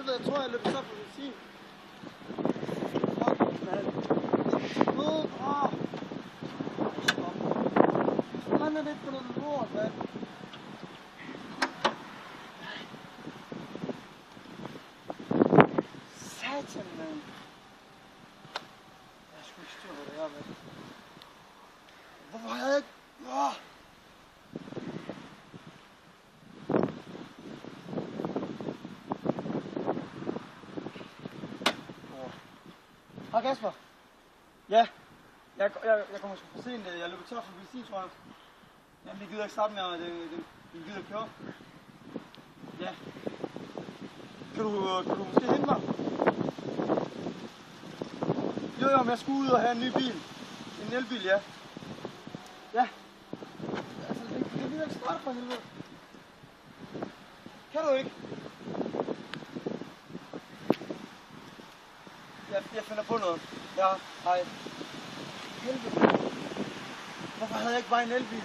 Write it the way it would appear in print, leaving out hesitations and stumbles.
helvede, jeg tror, jeg løber så for benzin. Fuck, mand. Stop. Man er lidt på noget lort, mand. Satan, mand. Jeg er sgu ikke styr på det her, mand. Hvorfor har jeg ikke... Hej Kasper. Ja, jeg kommer sgu for sent. Jeg løber tør for benzin, tror jeg. Jamen, vi gider ikke starte med, vi gider køre. Ja. Kan du måske hente mig? Jo, men jeg skulle ud og have en ny bil. En elbil, ja. Ja. Altså, det gider ikke starte for helvede. Kan du ikke? Jeg finder på noget. Ja, hej. Helvede. Hvorfor havde jeg ikke bare en elbil?